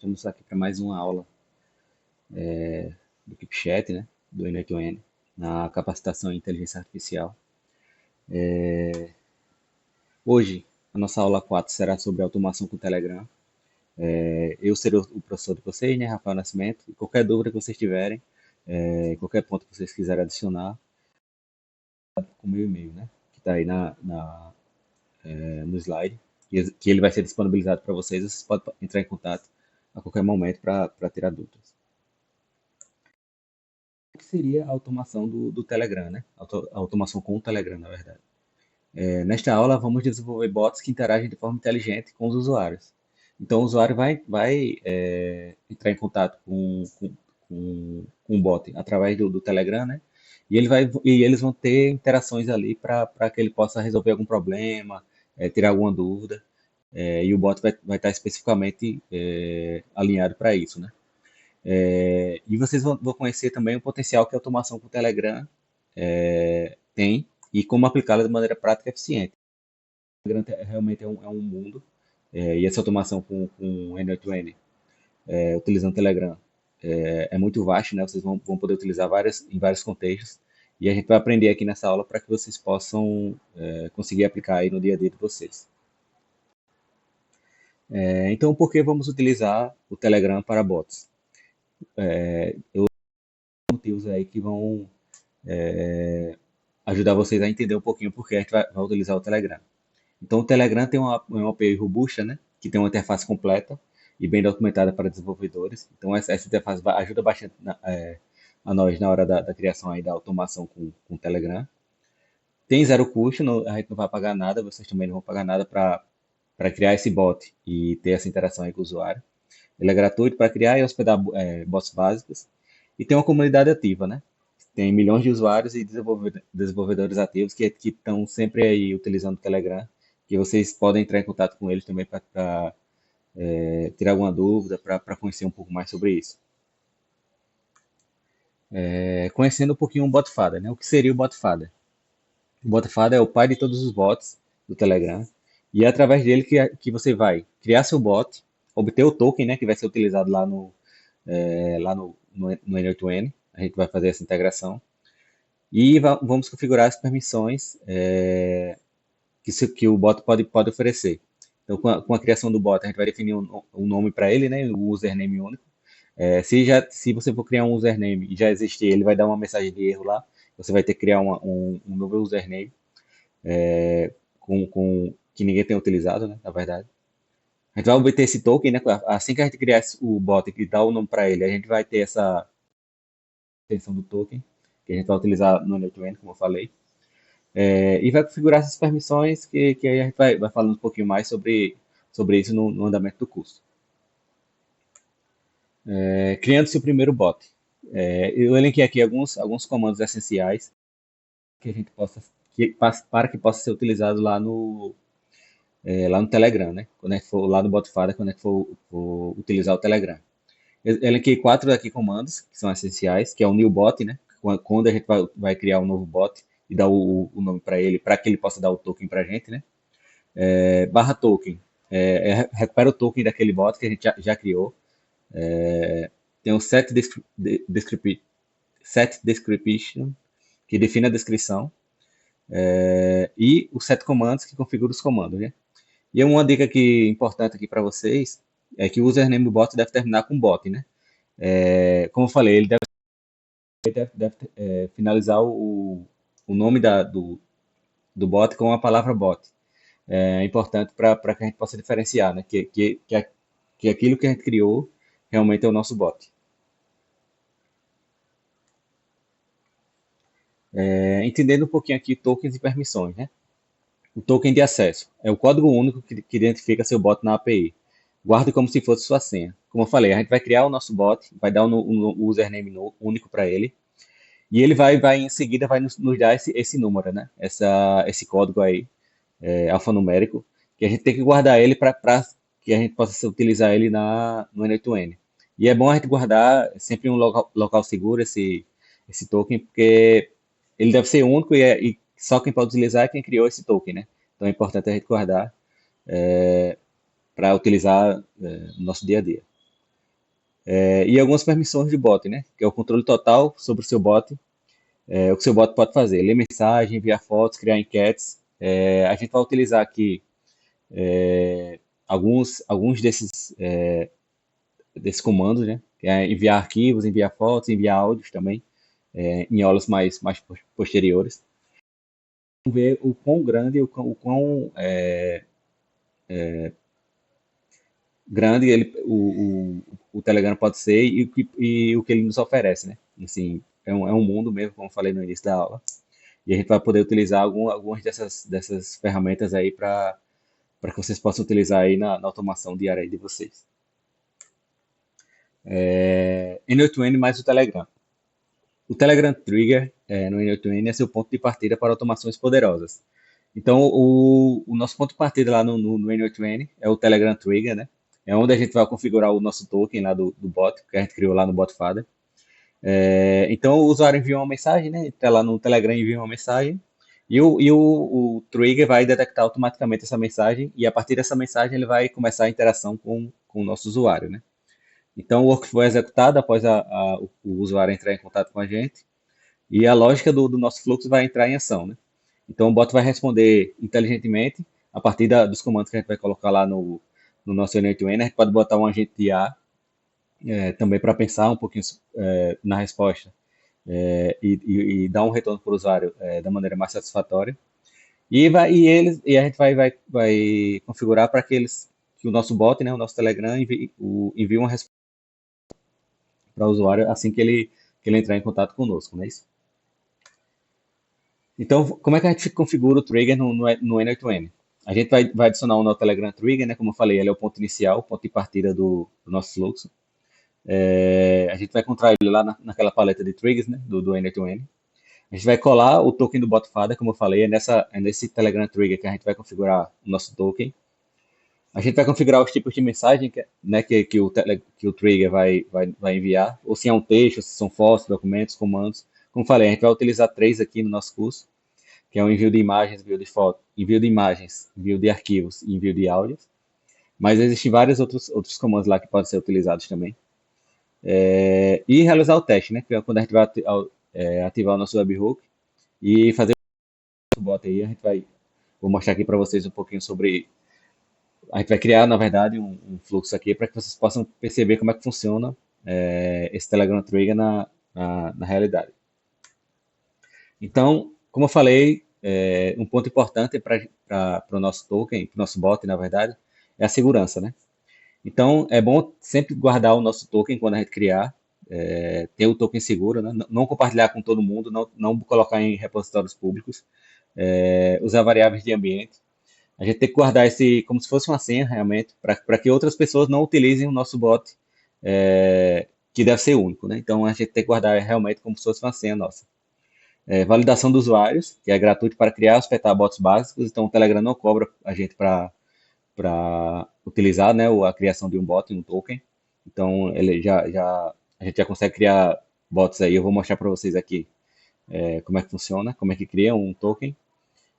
estamos aqui para mais uma aula do KeepChat, né, do N8N, na capacitação em inteligência artificial. Hoje, a nossa aula 4 será sobre automação com Telegram. Eu serei o professor de vocês, né, Rafael Nascimento, e qualquer dúvida que vocês tiverem, qualquer ponto que vocês quiserem adicionar, com o meu e-mail, né, que está aí no slide, que ele vai ser disponibilizado para vocês. Vocês podem entrar em contato a qualquer momento para tirar dúvidas. O que seria a automação do Telegram, né? A automação com o Telegram, na verdade. Nesta aula, vamos desenvolver bots que interagem de forma inteligente com os usuários. Então, o usuário vai entrar em contato com o bot através do Telegram, né? E eles vão ter interações ali para que ele possa resolver algum problema, tirar alguma dúvida. E o bot vai estar especificamente alinhado para isso, né? E vocês vão conhecer também o potencial que a automação com o Telegram tem e como aplicá-la de maneira prática e eficiente. O Telegram realmente é um mundo, e essa automação com N8N, utilizando o Telegram, é muito vasto, né? Vocês vão poder utilizar em vários contextos, e a gente vai aprender aqui nessa aula para que vocês possam conseguir aplicar aí no dia a dia de vocês. Então, por que vamos utilizar o Telegram para bots? Motivos aí que vão ajudar vocês a entender um pouquinho por que a gente vai utilizar o Telegram. Então, o Telegram tem uma API robusta, né, que tem uma interface completa e bem documentada para desenvolvedores. Então, essa interface ajuda bastante a nós na hora da criação aí da automação com o Telegram. Tem zero custo, a gente não vai pagar nada, vocês também não vão pagar nada para criar esse bot e ter essa interação aí com o usuário. Ele é gratuito para criar e hospedar bots básicos. E tem uma comunidade ativa, né? Tem milhões de usuários e desenvolvedores ativos que estão sempre aí utilizando o Telegram, que vocês podem entrar em contato com eles também para tirar alguma dúvida, para conhecer um pouco mais sobre isso. Conhecendo um pouquinho o Botfather, né? O que seria o Botfather? O Botfather é o pai de todos os bots do Telegram, e é através dele que você vai criar seu bot, obter o token, né, que vai ser utilizado lá no N8N. A gente vai fazer essa integração. E vamos configurar as permissões que o bot pode oferecer. Então, com a criação do bot, a gente vai definir um nome para ele, né, o username único. Se você for criar um username e já existir, ele vai dar uma mensagem de erro lá. Você vai ter que criar um novo username que ninguém tem utilizado, né, na verdade. A gente vai obter esse token, né, assim que a gente criar o bot e dar o nome para ele, a gente vai ter essa extensão do token, que a gente vai utilizar no N8N, como eu falei. E vai configurar essas permissões que aí a gente vai falando um pouquinho mais sobre isso no andamento do curso. Criando seu primeiro bot. Eu elenquei aqui alguns comandos essenciais que a gente para que possa ser utilizado lá no Telegram, né? Quando a gente for lá no Botfather, quando a gente for utilizar o Telegram. Eu elenquei 4 aqui comandos que são essenciais, que é o new bot, né? Quando a gente vai criar um novo bot e dar o nome para ele, para que ele possa dar o token para a gente, né? Barra token, recupera o token daquele bot que a gente já criou. Tem o set description, que define a descrição, e o set commands, que configura os comandos, né? E uma dica importante aqui para vocês é que o username do bot deve terminar com bot, né? Como eu falei, ele deve finalizar o nome do bot com a palavra bot. É importante para que a gente possa diferenciar, né? Que aquilo que a gente criou realmente é o nosso bot. Entendendo um pouquinho aqui tokens e permissões, né? O token de acesso é o código único que identifica seu bot na API. Guarde como se fosse sua senha. Como eu falei, a gente vai criar o nosso bot, vai dar um username único para ele, e ele vai em seguida vai nos dar esse número, né? Esse código aí, alfanumérico, que a gente tem que guardar ele para que a gente possa utilizar ele no N8N. E é bom a gente guardar sempre em um local seguro esse token, porque ele deve ser único e só quem pode utilizar é quem criou esse token, né? Então é importante a gente guardar para utilizar no nosso dia a dia. E algumas permissões de bot, né? Que é o controle total sobre o seu bot, o que o seu bot pode fazer, ler mensagem, enviar fotos, criar enquetes. A gente vai utilizar aqui alguns desses comandos, né? Que é enviar arquivos, enviar fotos, enviar áudios também, em aulas mais posteriores. Vamos ver o quão grande, o quão grande o Telegram pode ser e o que ele nos oferece, né? Assim, é um mundo mesmo, como eu falei no início da aula. E a gente vai poder utilizar algumas dessas ferramentas aí para que vocês possam utilizar aí na automação diária aí de vocês. N8N mais o Telegram. O Telegram Trigger no N8N é seu ponto de partida para automações poderosas. Então, o nosso ponto de partida lá no N8N é o Telegram Trigger, né? É onde a gente vai configurar o nosso token lá do bot, que a gente criou lá no BotFader. Então, o usuário envia uma mensagem, né? Está lá no Telegram, envia uma mensagem, e o Trigger vai detectar automaticamente essa mensagem, e a partir dessa mensagem ele vai começar a interação com o nosso usuário, né? Então, o workflow é executado após o usuário entrar em contato com a gente, e a lógica do nosso fluxo vai entrar em ação, né? Então, o bot vai responder inteligentemente a partir dos comandos que a gente vai colocar lá no nosso N8N. A gente pode botar um agente de IA também para pensar um pouquinho na resposta e dar um retorno para o usuário da maneira mais satisfatória. E a gente vai configurar para que o nosso bot, né, o nosso Telegram, envie uma resposta para o usuário assim que ele entrar em contato conosco, não é isso? Então, como é que a gente configura o trigger no N8N? A gente vai adicionar um no Telegram Trigger, né? Como eu falei, ele é o ponto inicial, o ponto de partida do nosso fluxo. A gente vai encontrar ele lá naquela paleta de triggers, né? Do N8N. A gente vai colar o token do BotFader, como eu falei, é nesse Telegram Trigger que a gente vai configurar o nosso token. A gente vai configurar os tipos de mensagem né, que o Trigger vai enviar, ou se é um texto, se são fotos, documentos, comandos. Como eu falei, a gente vai utilizar três aqui no nosso curso, que é o envio de imagens, envio de fotos, envio de imagens, envio de arquivos e envio de áudios. Mas existem vários outros comandos lá que podem ser utilizados também. E realizar o teste, né? Que é quando a gente vai ativar o nosso webhook e fazer o bot aí. Vou mostrar aqui para vocês um pouquinho sobre. A gente vai criar, na verdade, um fluxo aqui para que vocês possam perceber como é que funciona esse Telegram Trigger na realidade. Então, como eu falei, um ponto importante para o nosso token, para o nosso bot, na verdade, é a segurança, né? Então, é bom sempre guardar o nosso token quando a gente criar, ter o token seguro, né? Não compartilhar com todo mundo, não colocar em repositórios públicos, usar variáveis de ambiente. A gente tem que guardar esse como se fosse uma senha, realmente, para que outras pessoas não utilizem o nosso bot, que deve ser único, né? Então, a gente tem que guardar realmente como se fosse uma senha nossa. Validação dos usuários, que é gratuito para criar e hospedar bots básicos, então o Telegram não cobra a gente para utilizar, né, a criação de um bot, um token. Então a gente já consegue criar bots aí. Eu vou mostrar para vocês aqui como é que funciona, como é que cria um token.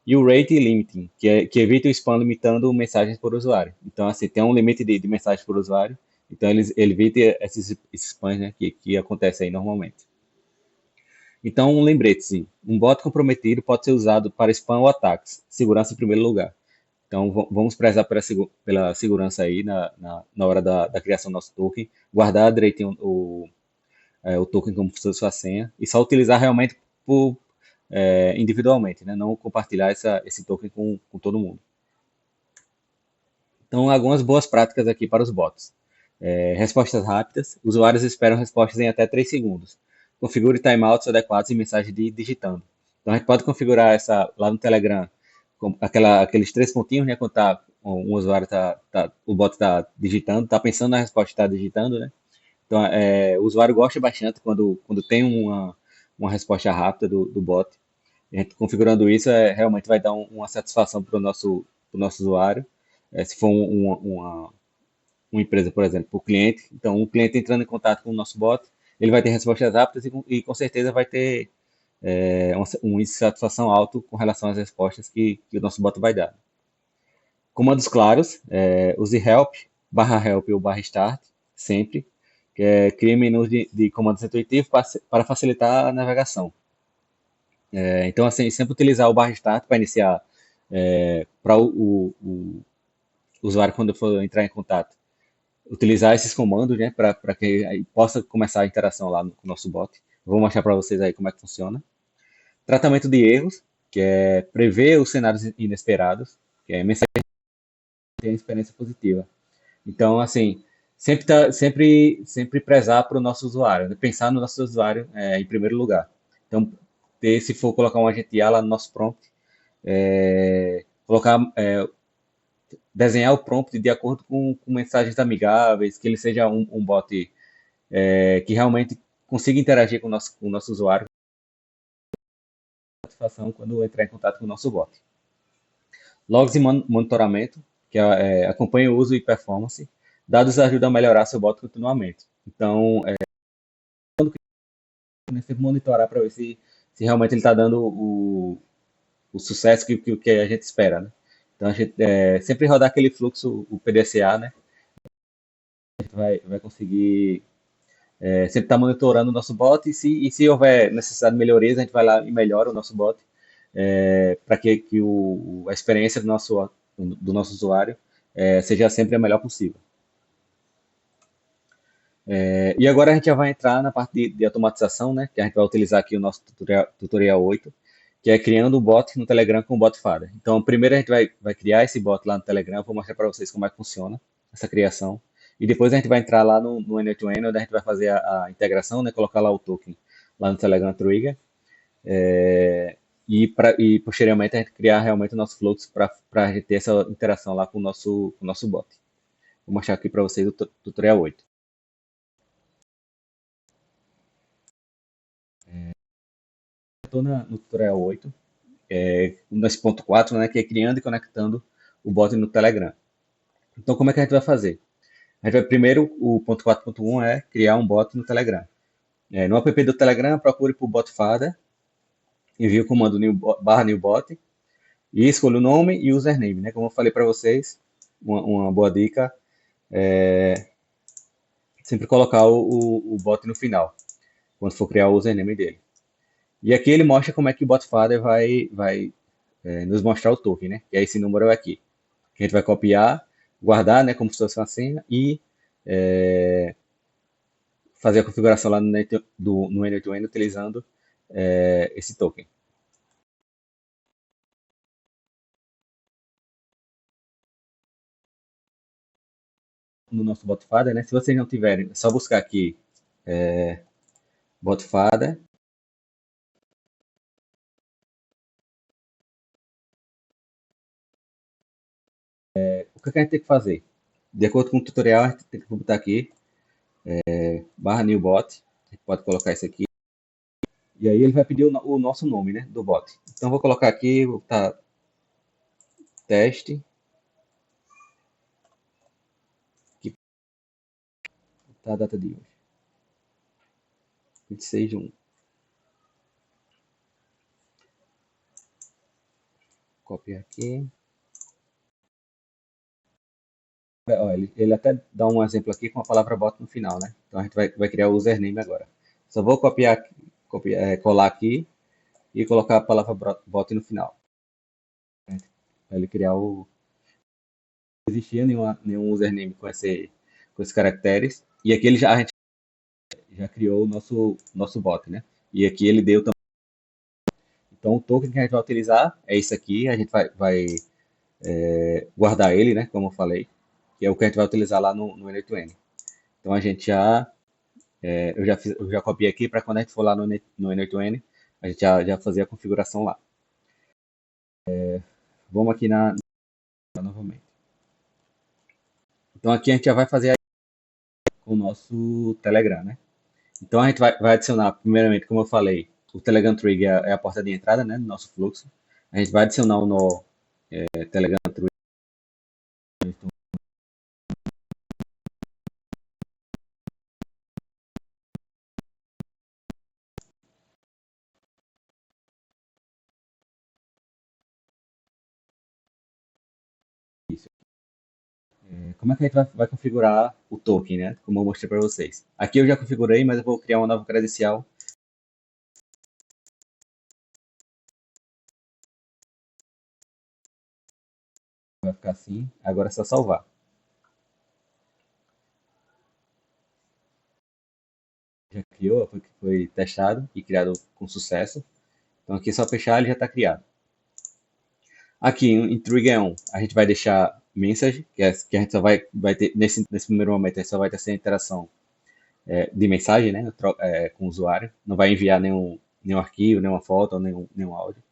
E o rate limiting, que evita o spam limitando mensagens por usuário. Então, assim, tem um limite de mensagens por usuário. Então, ele evita esses spams, né, que acontecem aí normalmente. Então, um lembrete, um bot comprometido pode ser usado para spam ou ataques. Segurança em primeiro lugar. Então, vamos prezar pela segurança aí na hora da criação do nosso token, guardar direitinho o token como se fosse sua senha e só utilizar realmente individualmente, né? Não compartilhar esse token com todo mundo. Então, algumas boas práticas aqui para os bots. Respostas rápidas. Usuários esperam respostas em até 3 segundos. Configure timeouts adequados em mensagem digitando. Então, a gente pode configurar essa lá no Telegram, aqueles três pontinhos, né? Quando um usuário o bot está digitando, está pensando na resposta que está digitando, né? Então, o usuário gosta bastante quando tem uma resposta rápida do bot. A gente configurando isso, realmente vai dar uma satisfação para o nosso usuário. Se for uma empresa, por exemplo, para o cliente. Então, o cliente entrando em contato com o nosso bot, ele vai ter respostas rápidas e com certeza vai ter um índice de satisfação alto com relação às respostas que o nosso bot vai dar. Comandos claros, use help, /help ou /start, sempre. que é cria menus de comandos intuitivos para facilitar a navegação. Então, assim, sempre utilizar o barra start para iniciar, para o usuário, quando for entrar em contato, utilizar esses comandos, né, para que aí possa começar a interação lá com o nosso bot. Vou mostrar para vocês aí como é que funciona. Tratamento de erros, que é prever os cenários inesperados, que é mensagem que tem experiência positiva. Então, assim, sempre prezar para o nosso usuário, né? Pensar no nosso usuário em primeiro lugar. Então, se for colocar um agente IA lá no nosso prompt, colocar, desenhar o prompt de acordo com mensagens amigáveis, que ele seja um bot que realmente consiga interagir com o nosso usuário, satisfação quando entrar em contato com o nosso bot. Logs e monitoramento, que acompanha o uso e performance. Dados ajudam a melhorar seu bot continuamente. Então, sempre monitorar para ver se realmente ele está dando o sucesso que a gente espera, né? Então, a gente sempre rodar aquele fluxo, o PDCA, né? A gente vai conseguir sempre estar monitorando o nosso bot e se houver necessidade de melhorias, a gente vai lá e melhora o nosso bot para que a experiência do nosso usuário seja sempre a melhor possível. E agora a gente já vai entrar na parte de automatização, né? Que a gente vai utilizar aqui o nosso tutorial 8, que é criando um bot no Telegram com o bot Fada. Então, primeiro a gente vai criar esse bot lá no Telegram, vou mostrar para vocês como é que funciona essa criação. E depois a gente vai entrar lá no N8N, onde a gente vai fazer a integração, né? Colocar lá o token lá no Telegram Trigger. E posteriormente a gente criar realmente o nosso fluxo para a gente ter essa interação lá com o nosso bot. Vou mostrar aqui para vocês o tutorial 8. Estou no tutorial 8, nesse ponto 4, né, que é criando e conectando o bot no Telegram. Então, como é que a gente vai fazer? A gente vai primeiro, o ponto 4.1 é criar um bot no Telegram. No app do Telegram, procure por bot Fada, envie o comando /newbot e escolha o nome e o username, né? Como eu falei para vocês, uma boa dica é sempre colocar o bot no final, quando for criar o username dele. E aqui ele mostra como é que o bot Fada vai nos mostrar o token, né? Que é esse número aqui. Que a gente vai copiar, guardar, né, como se fosse uma senha e fazer a configuração lá no N8N utilizando esse token. No nosso Botfada, né? Se vocês não tiverem, é só buscar aqui Botfada. O que a gente tem que fazer? De acordo com o tutorial, a gente tem que botar aqui /newbot. A gente pode colocar isso aqui. E aí ele vai pedir o nosso nome, né, do bot. Então vou colocar aqui, vou botar teste, que tá a data de hoje, 26/1. Copiar aqui. Ó, ele até dá um exemplo aqui com a palavra bot no final, né? Então a gente vai criar o username agora. Só vou colar aqui e colocar a palavra bot no final. Para ele criar o. Não existia nenhum username com esses caracteres. E aqui a gente já criou o nosso bot, né? E aqui ele deu também. Então o token que a gente vai utilizar é esse aqui. A gente vai guardar ele, né? Como eu falei. Que é o que a gente vai utilizar lá no N8N. Então a gente eu já copiei aqui para quando a gente for lá no N8N, a gente já fazer a configuração lá. Vamos aqui novamente. Então aqui a gente já vai fazer com o nosso Telegram, né? Então a gente vai adicionar, primeiramente, como eu falei, o Telegram Trigger é a porta de entrada, né, do nosso fluxo. A gente vai adicionar o nó Telegram Trigger. Como é que a gente vai configurar o token, né? Como eu mostrei para vocês. Aqui eu já configurei, mas eu vou criar uma nova credencial. Vai ficar assim. Agora é só salvar. Já criou, foi testado e criado com sucesso. Então aqui é só fechar, ele já está criado. Aqui em Trigger 1, a gente vai deixar message, que a gente só vai ter, nesse primeiro momento, a gente só vai ter essa interação de mensagem, né, com o usuário. Não vai enviar nenhum arquivo, nenhuma foto, ou nenhum áudio.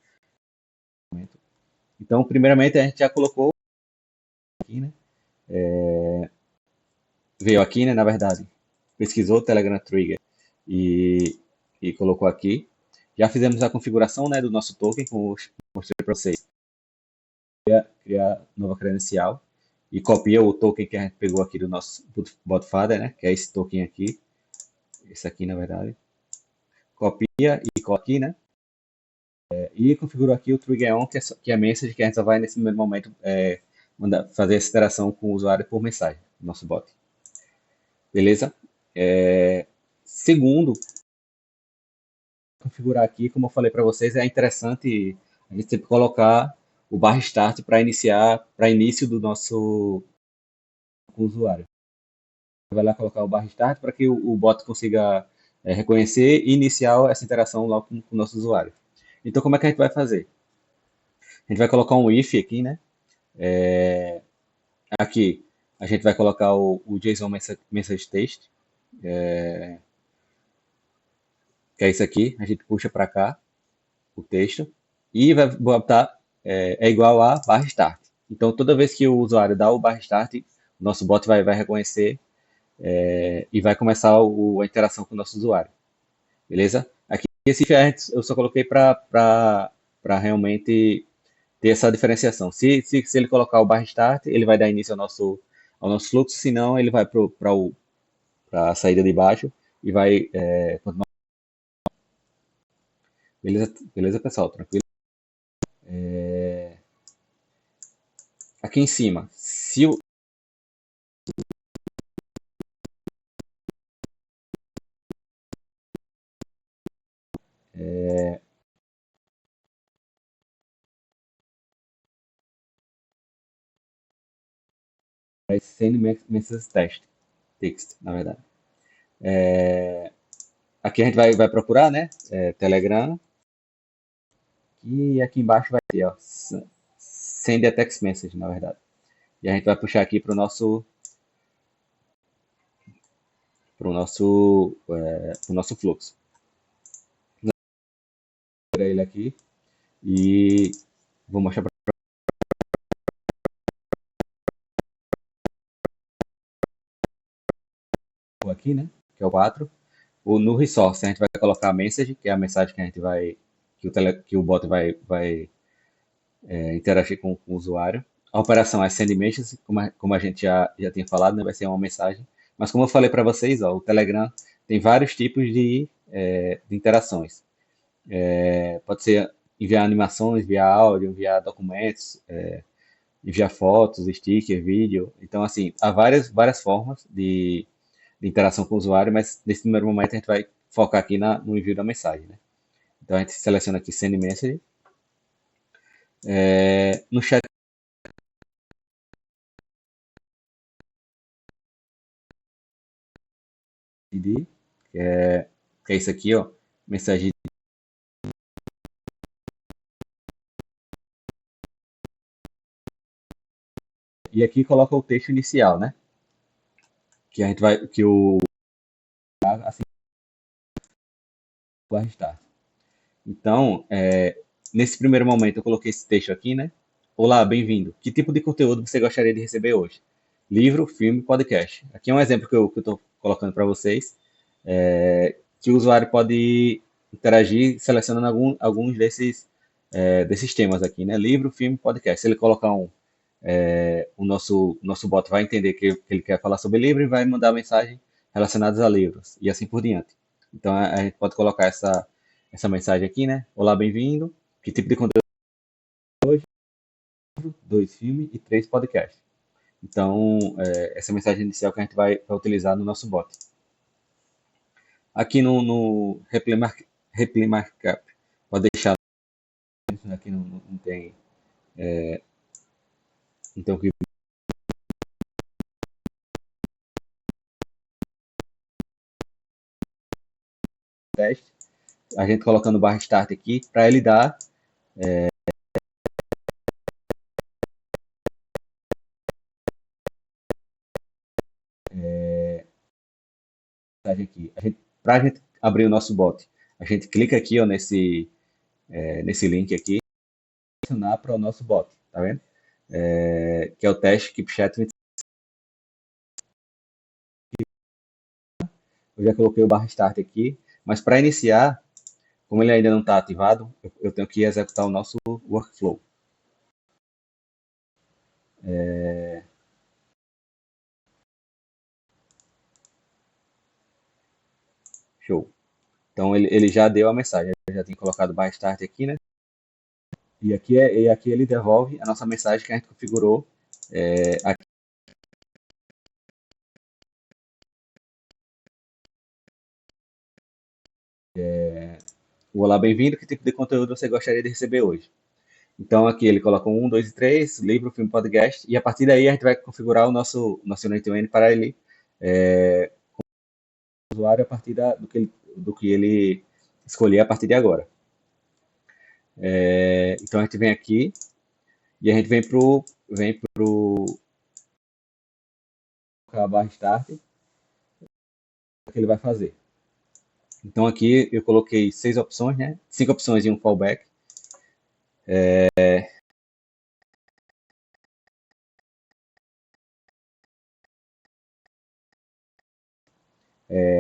Então, primeiramente, a gente já colocou aqui, né, veio aqui, né, na verdade, pesquisou o Telegram Trigger e, e colocou aqui. Já fizemos a configuração, né, do nosso token, como eu mostrei para vocês. Criar nova credencial e copia o token que a gente pegou aqui do nosso Botfather, né, que é esse token aqui, esse aqui, na verdade. Copia e cola aqui, né, e configurou aqui o Trigger On, que é a message que a gente só vai, nesse primeiro momento, fazer essa interação com o usuário por mensagem, nosso bot. Beleza? Segundo, configurar aqui, como eu falei para vocês, é interessante a gente sempre colocar o barra start para início do nosso usuário. Vai lá colocar o barra start para que o bot consiga reconhecer e iniciar essa interação lá com o nosso usuário. Então, como é que a gente vai fazer? A gente vai colocar um if aqui, né? Aqui a gente vai colocar o JSON Message Text, que é isso aqui. A gente puxa para cá o texto e vai botar igual a barra start. Então, toda vez que o usuário dá o barra start, o nosso bot vai reconhecer e vai começar a interação com o nosso usuário. Beleza? Aqui esse eu só coloquei para realmente ter essa diferenciação. Se ele colocar o barra start, ele vai dar início ao nosso fluxo, senão ele vai para a saída de baixo e vai continuar. Beleza, beleza, pessoal? Tranquilo? Aqui em cima, se o send message text, na verdade. Aqui a gente vai procurar, né? Telegram. E aqui embaixo vai ter, ó, send a text message, na verdade. E a gente vai puxar aqui pro nosso fluxo. Vou tirar ele aqui e vou mostrar para aqui, né? Que é o 4. No resource a gente vai colocar a message, que é a mensagem que a gente vai que o bot vai interagir com o usuário. A operação é send message, como a gente já tinha falado, né? Vai ser uma mensagem. Mas como eu falei para vocês, ó, o Telegram tem vários tipos de interações. Pode ser enviar animações, enviar áudio, enviar documentos, enviar fotos, sticker, vídeo. Então, assim, há várias formas de interação com o usuário, mas nesse primeiro momento a gente vai focar aqui no envio da mensagem, né? Então a gente seleciona aqui Send Message. No chat ID, que é isso aqui, ó, mensagem. E aqui coloca o texto inicial, né? Que a gente vai, que o assim vai estar. Então, nesse primeiro momento eu coloquei esse texto aqui, né? Olá, bem-vindo. Que tipo de conteúdo você gostaria de receber hoje? Livro, filme, podcast. Aqui é um exemplo que eu estou colocando para vocês, que o usuário pode interagir selecionando alguns desses temas aqui, né? Livro, filme, podcast. Se ele colocar o nosso bot vai entender que ele quer falar sobre livro e vai mandar mensagem relacionadas a livros e assim por diante. Então a gente pode colocar essa mensagem aqui, né? Olá, bem-vindo. Que tipo de conteúdo? 2 filmes e 3 podcasts. Então, essa mensagem inicial que a gente vai utilizar no nosso bot. Aqui no Reply Markup, pode deixar, aqui não tem, então, que teste, a gente colocando barra start aqui, para ele dar mensagem aqui. Para a gente abrir o nosso bot, a gente clica aqui ó, nesse link aqui, adicionar para o nosso bot, tá vendo? Que é o teste KeepChat 20. Eu já coloquei o barra start aqui, mas para iniciar, como ele ainda não está ativado, eu tenho que executar o nosso workflow. Show. Então ele já deu a mensagem, eu já tenho colocado o barra start aqui, né? E aqui ele devolve a nossa mensagem que a gente configurou aqui. O Olá, bem-vindo, que tipo de conteúdo você gostaria de receber hoje? Então aqui ele coloca um, dois e três, livro, filme, podcast, e a partir daí a gente vai configurar o nosso end-to-end para ele, o usuário, a partir do que ele escolher a partir de agora. Então a gente vem aqui e a gente vem pro a barra start, o que ele vai fazer. Então aqui eu coloquei 6 opções, né? 5 opções e um fallback.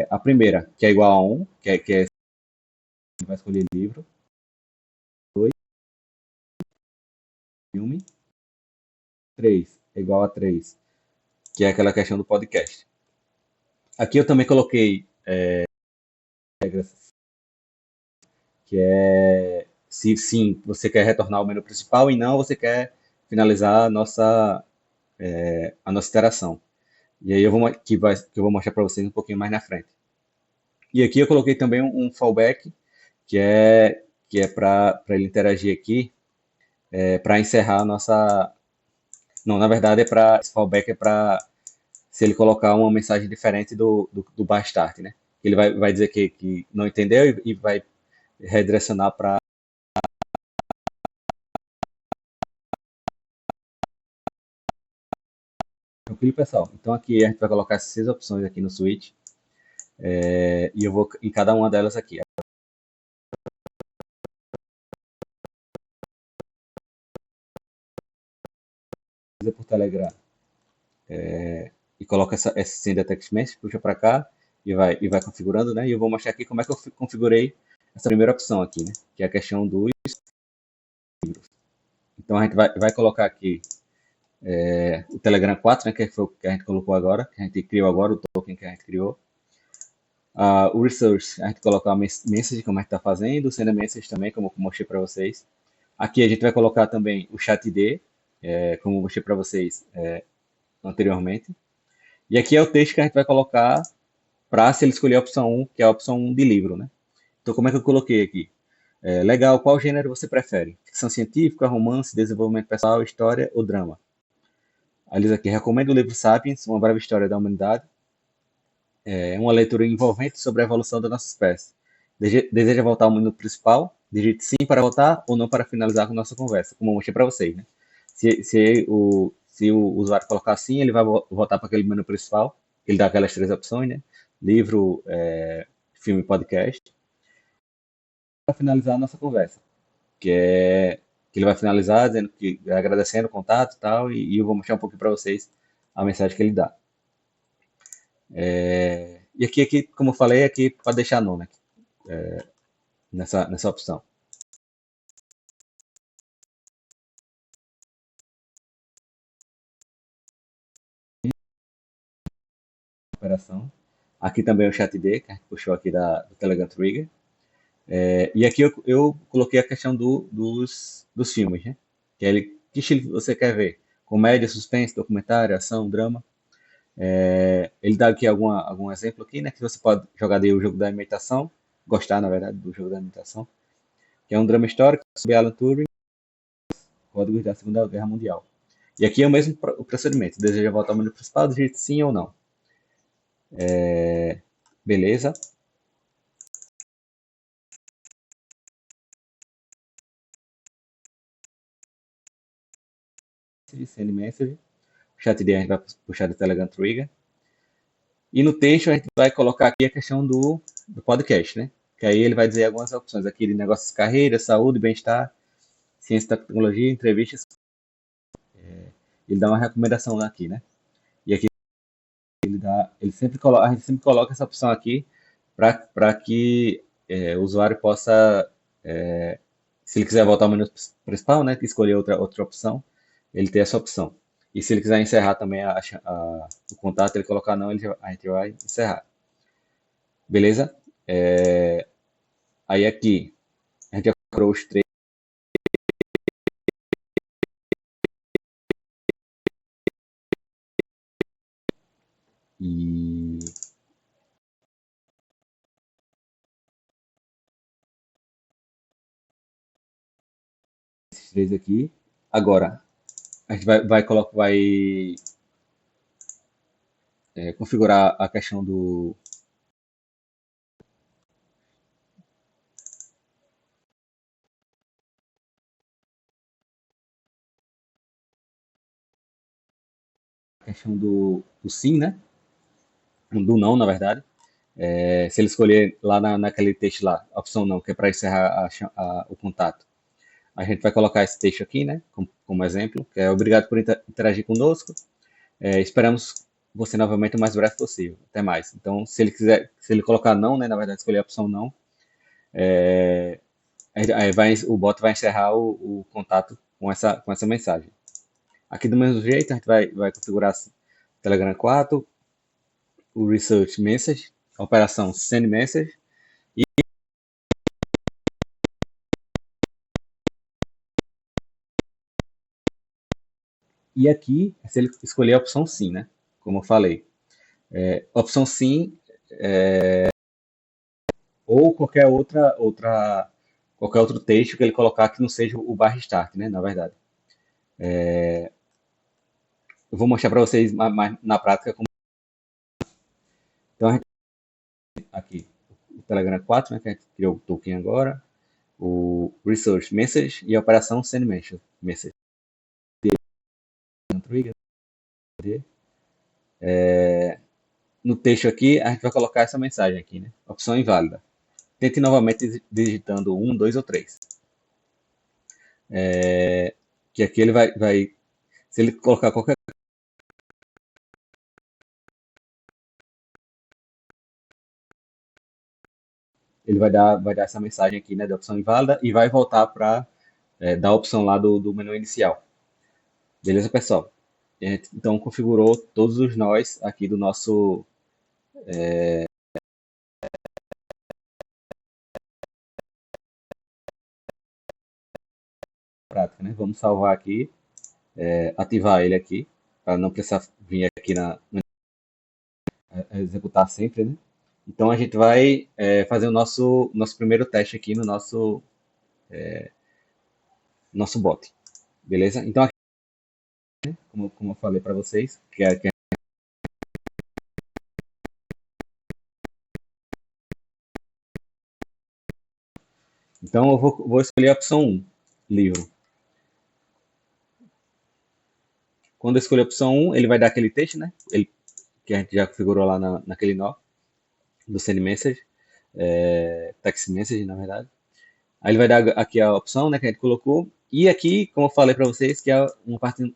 A primeira, que é igual a 1, que é vai escolher livro. 2, filme. 3, é igual a 3, que é aquela questão do podcast. Aqui eu também coloquei regras, que é se sim você quer retornar ao menu principal e não você quer finalizar a nossa interação. E aí que eu vou mostrar para vocês um pouquinho mais na frente. E aqui eu coloquei também um fallback, que é para ele interagir aqui, para encerrar a nossa. Não, na verdade esse fallback é para se ele colocar uma mensagem diferente do bar start, né? Ele vai dizer que não entendeu e vai redirecionar para. Tranquilo, pessoal. Então aqui a gente vai colocar essas 6 opções aqui no switch, e eu vou em cada uma delas aqui. Por Telegram e coloca essa send text message, puxa para cá e vai configurando, né? E eu vou mostrar aqui como é que eu configurei essa primeira opção aqui, né? Que é a questão dos. Então a gente vai colocar aqui o Telegram 4, né? Que foi o que a gente colocou agora, que a gente criou agora, o token que a gente criou. O Resource, a gente colocar a message, como a gente está fazendo, o Send a Message também, como eu mostrei para vocês. Aqui a gente vai colocar também o Chat ID, como eu mostrei para vocês anteriormente. E aqui é o texto que a gente vai colocar para se ele escolher a opção 1, que é a opção 1 de livro, né? Então, como é que eu coloquei aqui? Legal, qual gênero você prefere? Ficção científica, romance, desenvolvimento pessoal, história ou drama? Aí diz aqui, recomendo o livro Sapiens, uma breve história da humanidade. É uma leitura envolvente sobre a evolução da nossa espécie. Deseja voltar ao mundo principal? Digite sim para voltar ou não para finalizar com nossa conversa, como eu mostrei para vocês, né? Se o usuário colocar sim, ele vai voltar para aquele menu principal. Ele dá aquelas 3 opções, né? Livro, filme, podcast. Para finalizar a nossa conversa, que é que ele vai finalizar dizendo que agradecendo o contato e tal, e eu vou mostrar um pouquinho para vocês a mensagem que ele dá. E aqui, como eu falei, aqui para deixar não, né? Nessa opção. Operação. Aqui também o chat D, que a gente puxou aqui do Telegram Trigger. E aqui eu coloquei a questão dos filmes, né? Que estilo você quer ver? comédia, suspense, documentário, ação, drama. Ele dá aqui algum exemplo aqui, né? Que você pode jogar daí o jogo da imitação, gostar, na verdade, do jogo da imitação, que é um drama histórico sobre Alan Turing, códigos da Segunda Guerra Mundial. E aqui é o mesmo o procedimento. Deseja voltar ao menu principal, digite sim ou não. Beleza. Send message. O chat de a gente vai puxar do Telegram Trigger. E no texto a gente vai colocar aqui a questão do podcast, né? Que aí ele vai dizer algumas opções aqui de negócios de carreira, saúde, bem-estar, ciência e tecnologia, entrevistas. Ele dá uma recomendação aqui, né? E aqui ele sempre coloca, a gente sempre coloca essa opção aqui para que o usuário possa, se ele quiser voltar ao menu principal, né, escolher outra opção, ele tem essa opção. E se ele quiser encerrar também o contato, ele colocar não, a gente vai encerrar. Beleza? Aí aqui, a gente já comprou os três. E esses três aqui. Agora, a gente vai configurar a questão do sim, né? Do não, na verdade. Se ele escolher lá naquele texto lá, a opção não, que é para encerrar o contato, a gente vai colocar esse texto aqui, né? Como exemplo, que é obrigado por interagir conosco. Esperamos você novamente o mais breve possível. Até mais. Então, se ele colocar não, né? Na verdade, escolher a opção não, o bot vai encerrar o contato com essa mensagem. Aqui do mesmo jeito, a gente vai configurar Telegram 4, o Research Message, a operação Send Message. E aqui, se ele escolher a opção sim, né? Como eu falei. Opção sim, ou qualquer outro texto que ele colocar que não seja o barra start, né? Na verdade. Eu vou mostrar para vocês mais na prática como. Então, a gente aqui, o Telegram 4, né? Que a gente criou o token agora. O Research Message e a operação Send Message. No texto aqui, a gente vai colocar essa mensagem aqui, né? Opção inválida. Tente novamente digitando 1, 2 ou 3. Que aqui ele se ele colocar qualquer. Ele vai dar essa mensagem aqui, né? Da opção inválida e vai voltar para dar a opção lá do menu inicial. Beleza, pessoal? A gente, então configurou todos os nós aqui do nosso prática, né? Vamos salvar aqui, ativar ele aqui, para não precisar vir aqui executar sempre, né? Então a gente vai fazer o nosso primeiro teste aqui no nosso bot. Beleza? Então, aqui, como eu falei para vocês, então eu vou escolher a opção 1, livro. Quando eu escolher a opção 1, ele vai dar aquele texto, né? Que a gente já configurou lá naquele nó do Send Message, Text Message, na verdade. Aí ele vai dar aqui a opção, né, que a gente colocou. E aqui, como eu falei para vocês, que é uma parte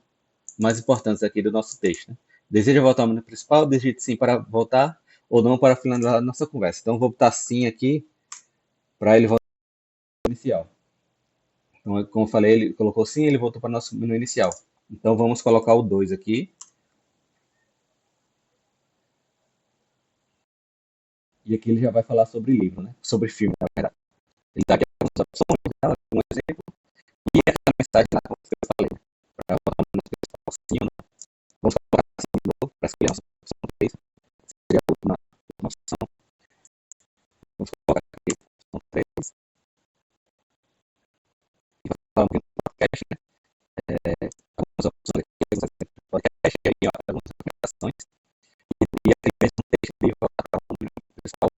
mais importante aqui do nosso texto. Né? Deseja voltar ao menu principal? Digite sim para voltar ou não para finalizar a nossa conversa. Então, eu vou botar sim aqui para ele voltar ao inicial. Então, como eu falei, ele colocou sim, ele voltou para o nosso menu inicial. Então, vamos colocar o 2 aqui. E aqui ele já vai falar sobre livro, né? Sobre filme, na verdade. Ele dá aqui algumas opções, um exemplo. E essa mensagem lá, como eu falei, para voltar ao menu principal, sim algumas opções aqui, alguns podcast, aí, algumas recomendações, e aquele mesmo texto de voltar para o pessoal.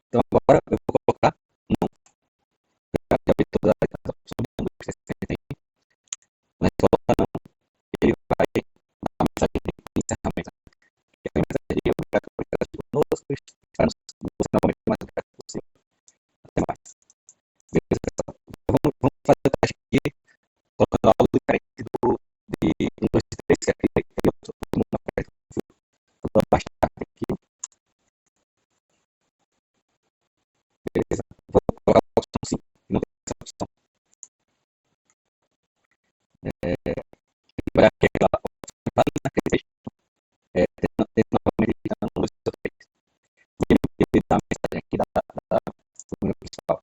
Então agora eu vou colocar não. Já vi todas as opções que tem, mas colocar não, ele vai dar uma mensagem de encerramento. Que é a mensagem de obrigado por estar aqui conosco, espero você novamente mais obrigado possível. Até mais. Beleza, pessoal? Então, vamos fazer o teste aqui, colocando algo diferente de 1, 2, 3, que é aquele outro mundo na frente. Vou baixar aqui. Beleza. Vou colocar a opção 5, que não tem essa opção. Vai aquela opção que vale naquele texto. Tenta novamente digitar no 2 ou 3. E ele dá a mensagem aqui do meu principal.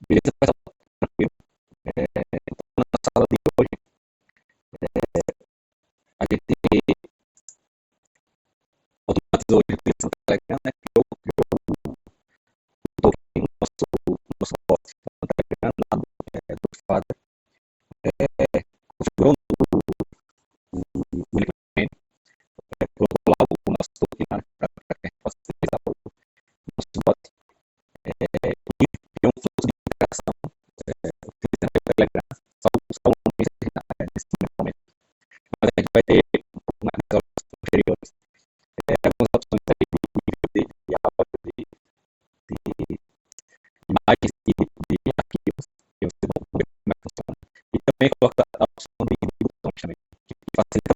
Beleza, pessoal? Tranquilo? Então, na nossa aula de hoje, a gente automatizou a utilização do Telegram, né? Criou o nosso bot no Telegram, lá do Fada. Configurou o equipamento, colocou lá o nosso token para que a gente possa utilizar o nosso bot. E criou um fluxo de interação utilizando o Telegram, só um mês nesse momento. Mas a gente vai ter um pouco mais de aulas posteriores. Algumas opções aí de nível de áudio, de imagens e de arquivos, que vocês vão ver como é que funciona. E também coloca a opção de botões também, que facilita